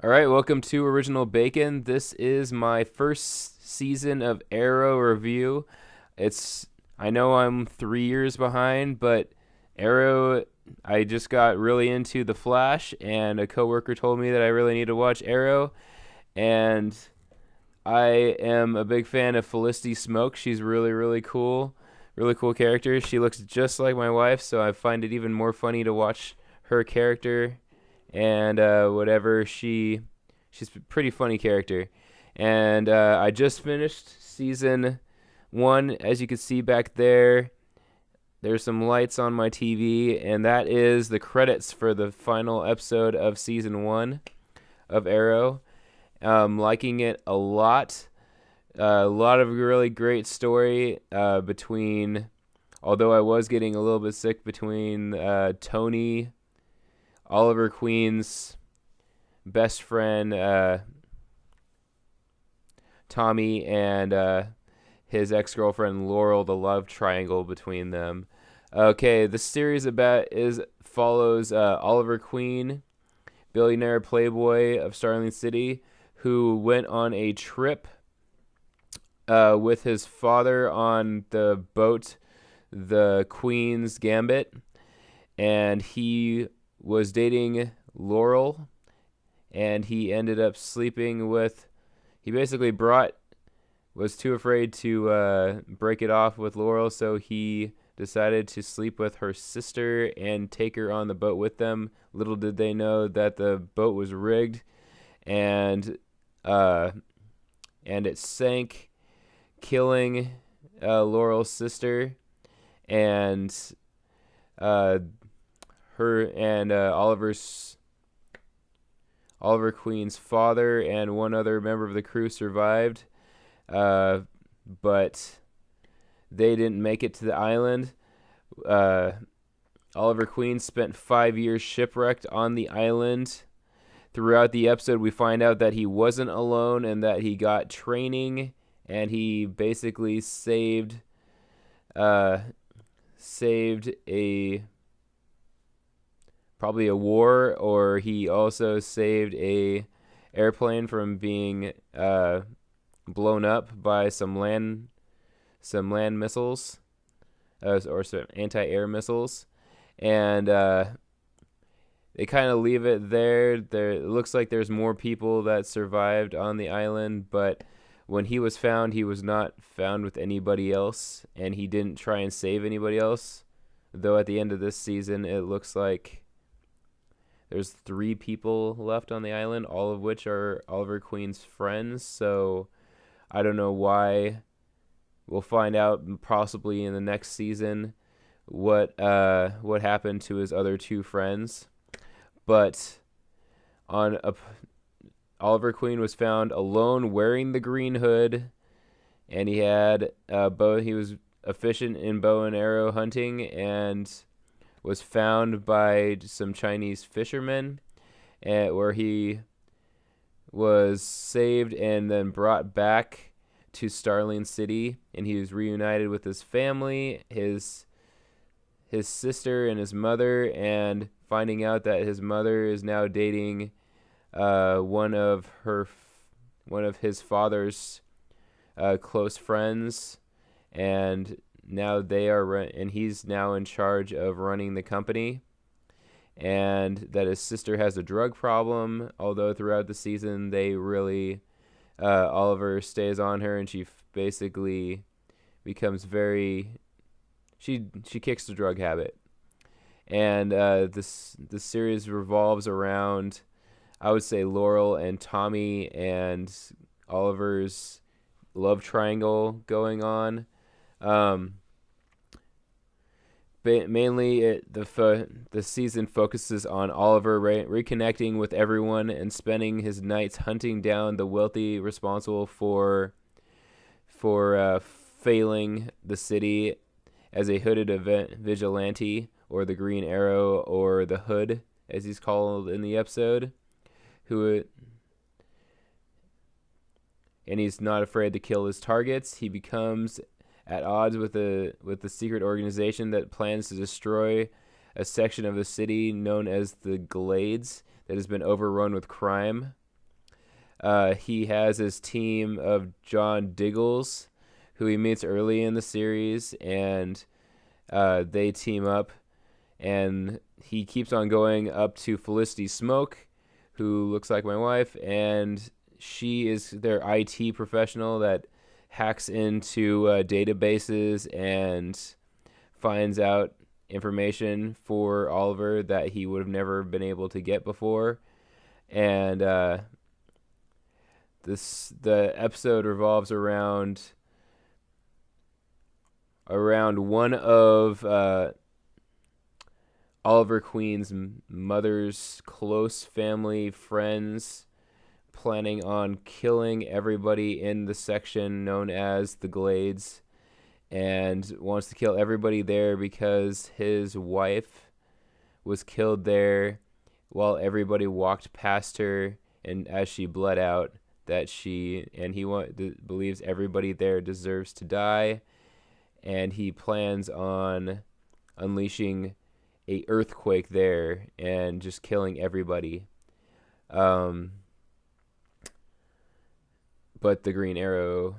All right, welcome to Original Bacon. This is my first season of Arrow review. It's I know I'm 3 years behind, but Arrow, I just got really into The Flash, and a coworker told me that I really need to watch Arrow, and I am a big fan of Felicity Smoke. She's really cool character. She looks just like my wife, so I find it even more funny to watch her character and whatever she's a pretty funny character. And I just finished season one. As you can see back there, there's some lights on my TV, and that is the credits for the final episode of season one of Arrow. Liking it a lot. A lot of really great story between, although I was getting a little bit sick, between Tony, Oliver Queen's best friend, Tommy, and his ex-girlfriend Laural, the love triangle between them. Okay, the series follows Oliver Queen, billionaire playboy of Starling City, who went on a trip with his father on the boat, the Queen's Gambit, and he was dating Laural, and he ended up sleeping with. He basically was too afraid to break it off with Laural, so he decided to sleep with her sister and take her on the boat with them. Little did they know that the boat was rigged, and it sank, killing Laurel's sister, and her and Oliver Queen's father and one other member of the crew survived, but they didn't make it to the island. Uh, Oliver Queen spent 5 years shipwrecked on the island. Throughout the episode, we find out that he wasn't alone and that he got training, and he basically saved a probably a war, or he also saved a airplane from being blown up by some land missiles, or some anti-air missiles, and they kind of leave it there. It looks like there's more people that survived on the island, but when he was found, he was not found with anybody else, and he didn't try and save anybody else. Though at the end of this season, it looks like there's 3 people left on the island, all of which are Oliver Queen's friends. So I don't know why. We'll find out possibly in the next season what happened to his other 2 friends. But Oliver Queen was found alone wearing the green hood, and he had he was efficient in bow and arrow hunting, and was found by some Chinese fishermen, where he was saved and then brought back to Starling City, and he was reunited with his family, his sister and his mother, and finding out that his mother is now dating one of his father's close friends, and now and he's now in charge of running the company, and that his sister has a drug problem. Although throughout the season they really Oliver stays on her, and she basically becomes she kicks the drug habit, and this series revolves around, I would say, Laural and Tommy and Oliver's love triangle going on. Mainly, the season focuses on Oliver reconnecting with everyone and spending his nights hunting down the wealthy responsible for failing the city as a hooded vigilante, or the Green Arrow, or the Hood, as he's called in the episode. And he's not afraid to kill his targets. He becomes at odds with the secret organization that plans to destroy a section of the city known as the Glades that has been overrun with crime. He has his team of John Diggles, who he meets early in the series, and they team up, and he keeps on going up to Felicity Smoke, who looks like my wife, and she is their IT professional that hacks into databases and finds out information for Oliver that he would have never been able to get before. And the episode revolves around one of Oliver Queen's mother's close family friends planning on killing everybody in the section known as the Glades, and wants to kill everybody there because his wife was killed there while everybody walked past her, and as she bled out, believes everybody there deserves to die, and he plans on unleashing a earthquake there and just killing everybody. But the Green Arrow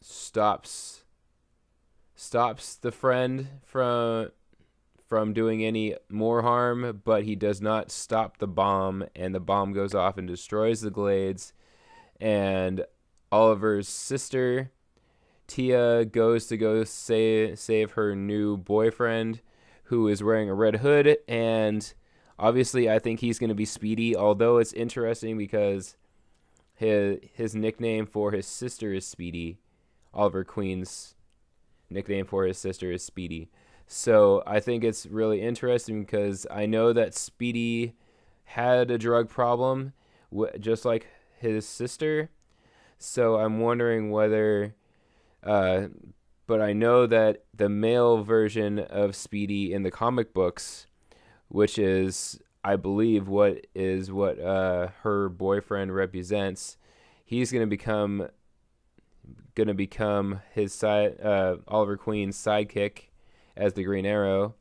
stops the friend from doing any more harm, but he does not stop the bomb, and the bomb goes off and destroys the Glades. And Oliver's sister, Tia, goes to save her new boyfriend, who is wearing a red hood, and obviously I think he's going to be Speedy, although it's interesting because his nickname for his sister is Speedy. Oliver Queen's nickname for his sister is Speedy. So I think it's really interesting because I know that Speedy had a drug problem, just like his sister. So I'm wondering whether... but I know that the male version of Speedy in the comic books, which is, I believe, what her boyfriend represents, he's going to become his Oliver Queen's sidekick as the Green Arrow,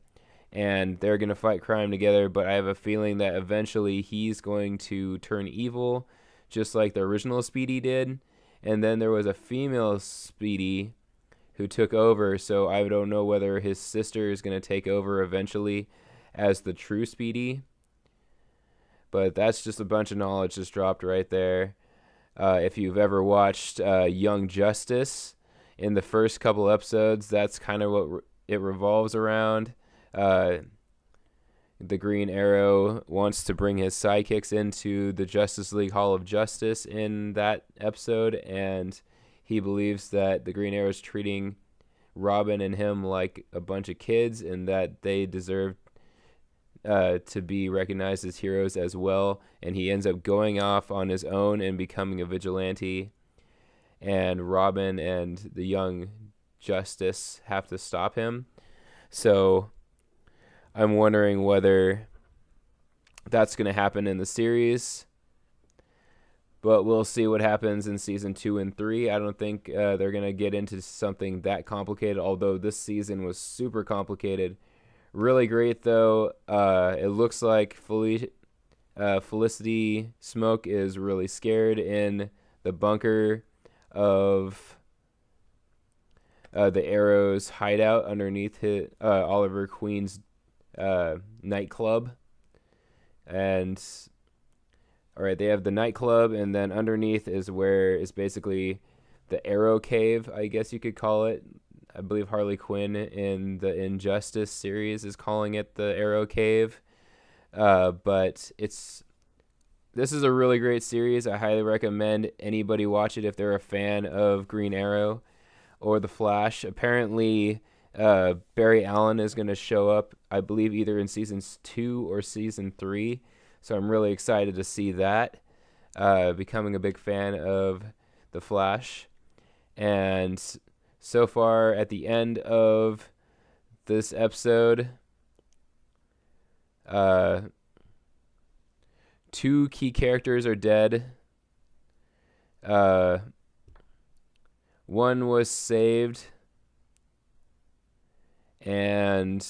and they're going to fight crime together. But I have a feeling that eventually he's going to turn evil, just like the original Speedy did. And then there was a female Speedy who took over, so I don't know whether his sister is going to take over eventually as the true Speedy. But that's just a bunch of knowledge just dropped right there. If you've ever watched Young Justice, in the first couple episodes, that's kind of what it revolves around. The Green Arrow wants to bring his sidekicks into the Justice League Hall of Justice in that episode, and he believes that the Green Arrow is treating Robin and him like a bunch of kids, and that they deserve to be recognized as heroes as well. And he ends up going off on his own and becoming a vigilante, and Robin and the Young Justice have to stop him. So I'm wondering whether that's going to happen in the series, but we'll see what happens in season 2 and 3. I don't think they're going to get into something that complicated, although this season was super complicated. Really great, though. It looks like Felicity Smoke is really scared in the bunker of the Arrow's hideout underneath Oliver Queen's nightclub. And all right, they have the nightclub, and then underneath is basically the Arrow Cave, I guess you could call it. I believe Harley Quinn in the Injustice series is calling it the Arrow Cave. But this is a really great series. I highly recommend anybody watch it if they're a fan of Green Arrow or The Flash. Apparently, Barry Allen is going to show up, I believe, either in seasons 2 or season 3. So I'm really excited to see that. Becoming a big fan of The Flash. And so far, at the end of this episode, 2 key characters are dead. One was saved, and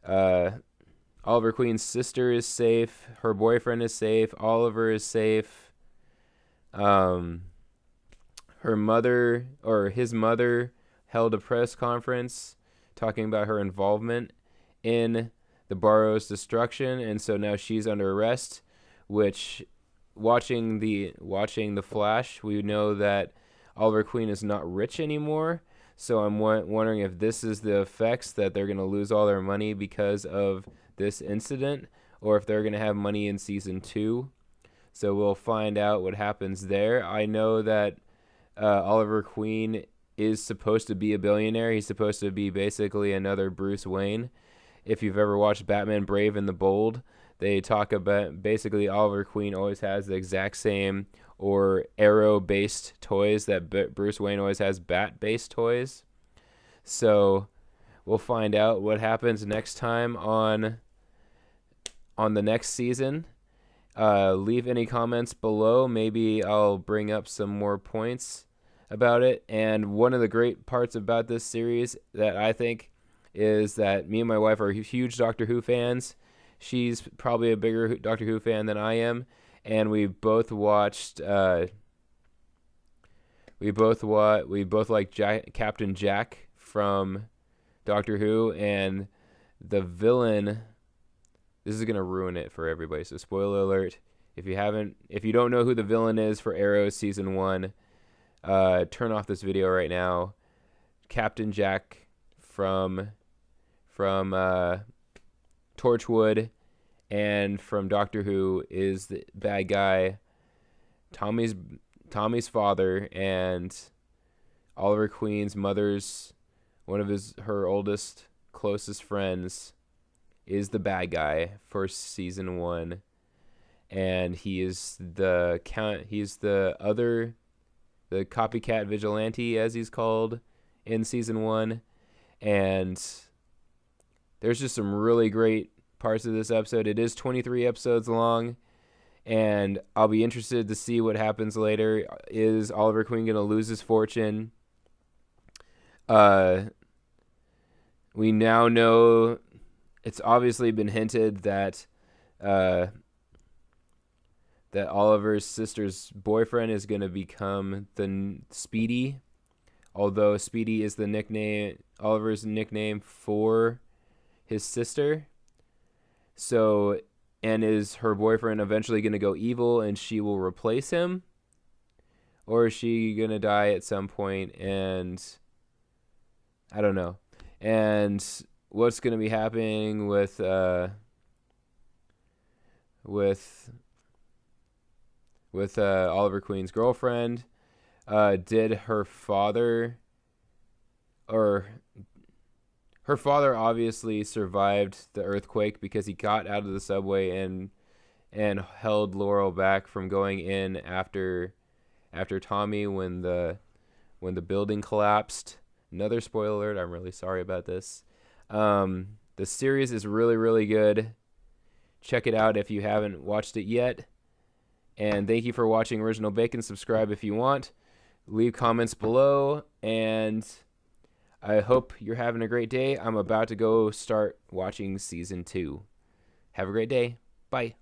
Oliver Queen's sister is safe. Her boyfriend is safe. Oliver is safe. Um, her mother or his mother held a press conference talking about her involvement in the Barrow's destruction, and so now she's under arrest. Which, watching the Flash, we know that Oliver Queen is not rich anymore. So I'm wondering if this is the effects that they're going to lose all their money because of this incident, or if they're going to have money in season 2. So we'll find out what happens there. I know that Oliver Queen is supposed to be a billionaire. He's supposed to be basically another Bruce Wayne. If you've ever watched Batman Brave and the Bold, they talk about basically Oliver Queen always has the exact same or arrow-based toys that Bruce Wayne always has bat-based toys. So we'll find out what happens next time on the next season. Leave any comments below. Maybe I'll bring up some more points about it. And one of the great parts about this series that I think is that me and my wife are huge Doctor Who fans. She's probably a bigger Doctor Who fan than I am, and we both watched. We both like Captain Jack from Doctor Who, and the villain. This is gonna ruin it for everybody. So spoiler alert: if you don't know who the villain is for Arrow season 1, turn off this video right now. Captain Jack from Torchwood and from Doctor Who is the bad guy. Tommy's father and Oliver Queen's mother's her oldest closest friends is the bad guy for season 1, and he is the copycat vigilante, as he's called in season 1. And there's just some really great parts of this episode. It is 23 episodes long, and I'll be interested to see what happens later. Is Oliver Queen going to lose his fortune? We now know, it's obviously been hinted that Oliver's sister's boyfriend is going to become the Speedy, although Speedy is Oliver's nickname for his sister. So, and is her boyfriend eventually going to go evil and she will replace him? Or is she going to die at some point? And I don't know. And what's going to be happening with Oliver Queen's girlfriend? Did her father obviously survived the earthquake because he got out of the subway and held Laural back from going in after Tommy when the building collapsed. Another spoiler alert. I'm really sorry about this. The series is really, really good. Check it out if you haven't watched it yet. And thank you for watching Original Bacon. Subscribe if you want. Leave comments below, and I hope you're having a great day. I'm about to go start watching season 2. Have a great day. Bye.